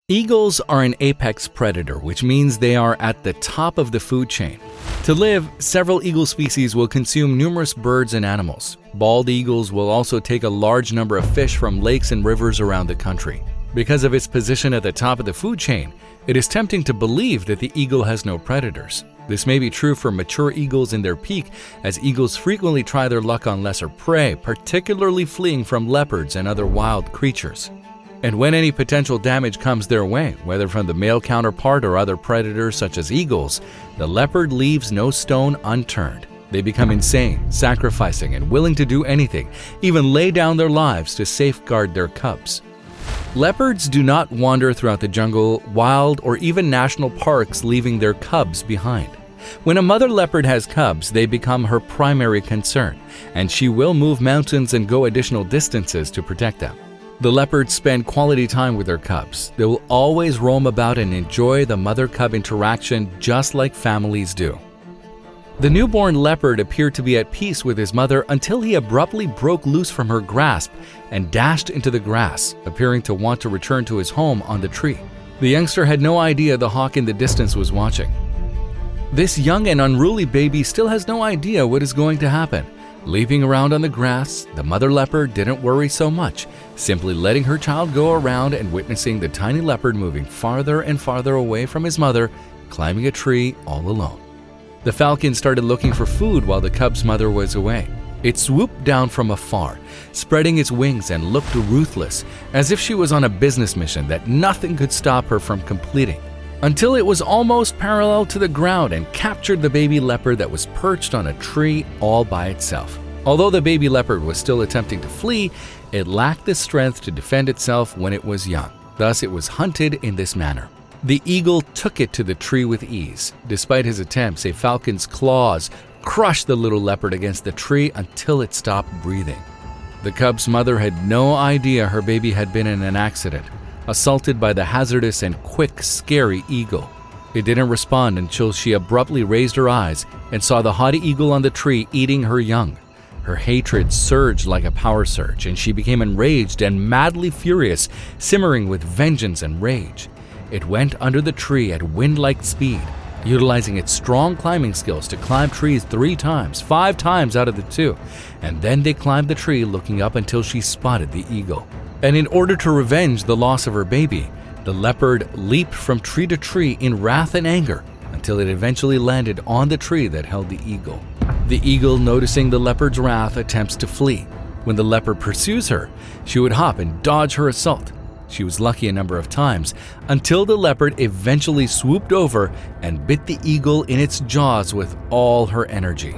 Eagles are an apex predator, which means they are at the top of the food chain. To live, several eagle species will consume numerous birds and animals. Bald eagles will also take a large number of fish from lakes and rivers around the country. Because of its position at the top of the food chain, it is tempting to believe that the eagle has no predators. This may be true for mature eagles in their peak, as eagles frequently try their luck on lesser prey, particularly fleeing from leopards and other wild creatures. And when any potential damage comes their way, whether from the male counterpart or other predators such as eagles, the leopard leaves no stone unturned. They become insane, sacrificing and willing to do anything, even lay down their lives to safeguard their cubs. Leopards do not wander throughout the jungle, wild, or even national parks, leaving their cubs behind. When a mother leopard has cubs, they become her primary concern, and she will move mountains and go additional distances to protect them. The leopards spend quality time with their cubs. They will always roam about and enjoy the mother-cub interaction just like families do. The newborn leopard appeared to be at peace with his mother until he abruptly broke loose from her grasp and dashed into the grass, appearing to want to return to his home on the tree. The youngster had no idea the hawk in the distance was watching. This young and unruly baby still has no idea what is going to happen. Leaping around on the grass, the mother leopard didn't worry so much, simply letting her child go around and witnessing the tiny leopard moving farther and farther away from his mother, climbing a tree all alone. The falcon started looking for food while the cub's mother was away. It swooped down from afar, spreading its wings, and looked ruthless, as if she was on a business mission that nothing could stop her from completing, until it was almost parallel to the ground and captured the baby leopard that was perched on a tree all by itself. Although the baby leopard was still attempting to flee, it lacked the strength to defend itself when it was young. Thus, it was hunted in this manner. The eagle took it to the tree with ease. Despite his attempts, a falcon's claws crushed the little leopard against the tree until it stopped breathing. The cub's mother had no idea her baby had been in an accident, assaulted by the hazardous and quick, scary eagle. It didn't respond until she abruptly raised her eyes and saw the haughty eagle on the tree eating her young. Her hatred surged like a power surge, and she became enraged and madly furious, simmering with vengeance and rage. It went under the tree at wind-like speed, utilizing its strong climbing skills to climb trees 3 times, 5 times out of the 2, and then they climbed the tree looking up until she spotted the eagle. And in order to revenge the loss of her baby, the leopard leaped from tree to tree in wrath and anger until it eventually landed on the tree that held the eagle. The eagle, noticing the leopard's wrath, attempts to flee. When the leopard pursues her, she would hop and dodge her assault. She was lucky a number of times until the leopard eventually swooped over and bit the eagle in its jaws with all her energy.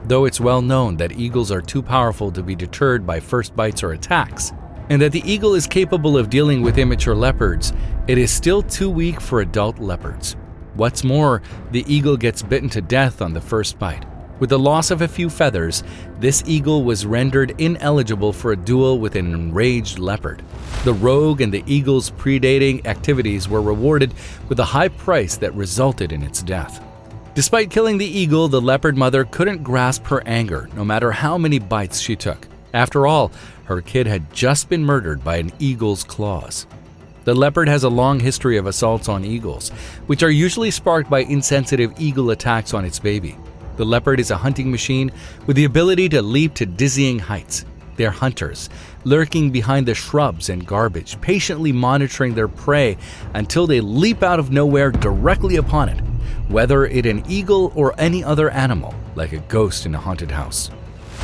Though it's well known that eagles are too powerful to be deterred by first bites or attacks, and that the eagle is capable of dealing with immature leopards, it is still too weak for adult leopards. What's more, the eagle gets bitten to death on the first bite. With the loss of a few feathers, this eagle was rendered ineligible for a duel with an enraged leopard. The rogue and the eagle's predating activities were rewarded with a high price that resulted in its death. Despite killing the eagle, the leopard mother couldn't grasp her anger, no matter how many bites she took. After all, her kid had just been murdered by an eagle's claws. The leopard has a long history of assaults on eagles, which are usually sparked by insensitive eagle attacks on its baby. The leopard is a hunting machine with the ability to leap to dizzying heights. They are hunters, lurking behind the shrubs and garbage, patiently monitoring their prey until they leap out of nowhere directly upon it, whether it an eagle or any other animal, like a ghost in a haunted house.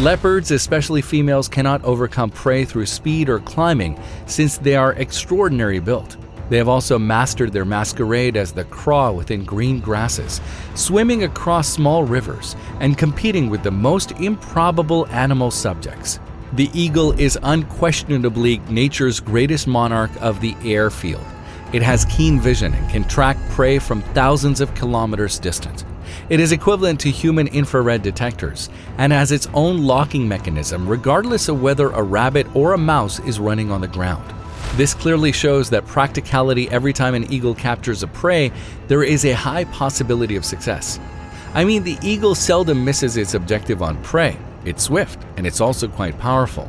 Leopards, especially females, cannot overcome prey through speed or climbing since they are extraordinary built. They have also mastered their masquerade as the craw within green grasses, swimming across small rivers, and competing with the most improbable animal subjects. The eagle is unquestionably nature's greatest monarch of the airfield. It has keen vision and can track prey from thousands of kilometers distant. It is equivalent to human infrared detectors and has its own locking mechanism regardless of whether a rabbit or a mouse is running on the ground. This clearly shows that practicality every time an eagle captures a prey, there is a high possibility of success. I mean, the eagle seldom misses its objective on prey. It's swift, and it's also quite powerful.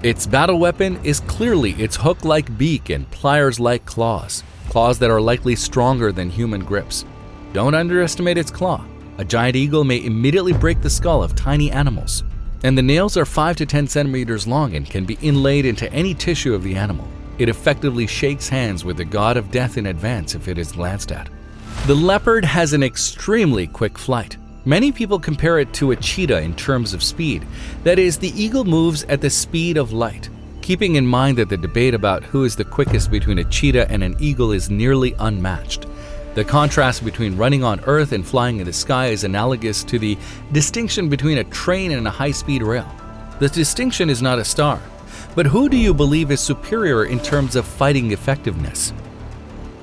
Its battle weapon is clearly its hook-like beak and pliers-like claws. claws that are likely stronger than human grips. Don't underestimate its claw. A giant eagle may immediately break the skull of tiny animals. And the nails are 5 to 10 centimeters long and can be inlaid into any tissue of the animal. It effectively shakes hands with the god of death in advance if it is glanced at. The leopard has an extremely quick flight. Many people compare it to a cheetah in terms of speed. That is, the eagle moves at the speed of light. Keeping in mind that the debate about who is the quickest between a cheetah and an eagle is nearly unmatched. The contrast between running on earth and flying in the sky is analogous to the distinction between a train and a high-speed rail. The distinction is not a star, but who do you believe is superior in terms of fighting effectiveness?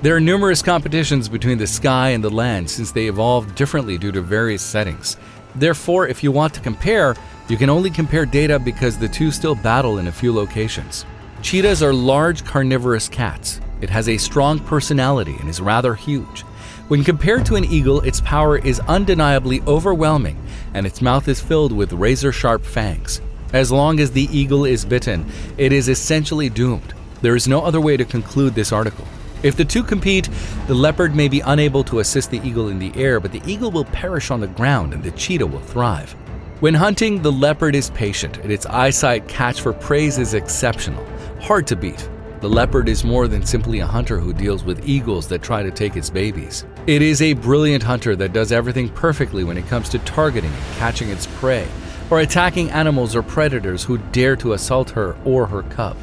There are numerous competitions between the sky and the land since they evolved differently due to various settings. Therefore, if you want to compare, you can only compare data because the two still battle in a few locations. Cheetahs are large carnivorous cats. It has a strong personality and is rather huge. When compared to an eagle, its power is undeniably overwhelming and its mouth is filled with razor-sharp fangs. As long as the eagle is bitten, it is essentially doomed. There is no other way to conclude this article. If the two compete, the leopard may be unable to assist the eagle in the air, but the eagle will perish on the ground and the cheetah will thrive. When hunting, the leopard is patient and its eyesight catch for prey is exceptional, hard to beat. The leopard is more than simply a hunter who deals with eagles that try to take its babies. It is a brilliant hunter that does everything perfectly when it comes to targeting and catching its prey, or attacking animals or predators who dare to assault her or her cub.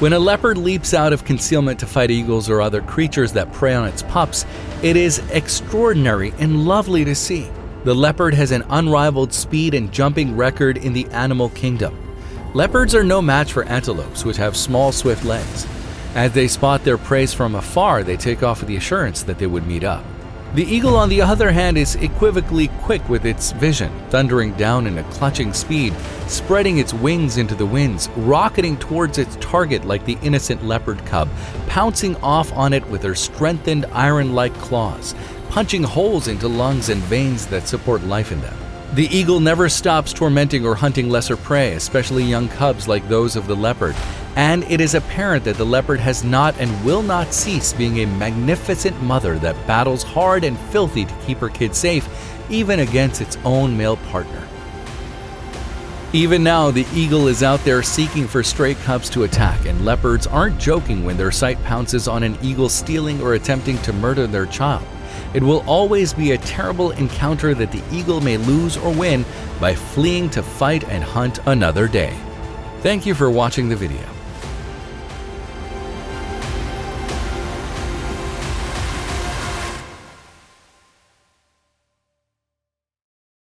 When a leopard leaps out of concealment to fight eagles or other creatures that prey on its pups, it is extraordinary and lovely to see. The leopard has an unrivaled speed and jumping record in the animal kingdom. Leopards are no match for antelopes, which have small, swift legs. As they spot their prey from afar, they take off with the assurance that they would meet up. The eagle, on the other hand, is equivocally quick with its vision, thundering down in a clutching speed, spreading its wings into the winds, rocketing towards its target like the innocent leopard cub, pouncing off on it with her strengthened iron-like claws, punching holes into lungs and veins that support life in them. The eagle never stops tormenting or hunting lesser prey, especially young cubs like those of the leopard, and it is apparent that the leopard has not and will not cease being a magnificent mother that battles hard and filthy to keep her kids safe, even against its own male partner. Even now, the eagle is out there seeking for stray cubs to attack, and leopards aren't joking when their sight pounces on an eagle stealing or attempting to murder their child. It will always be a terrible encounter that the eagle may lose or win by fleeing to fight and hunt another day. Thank you for watching the video.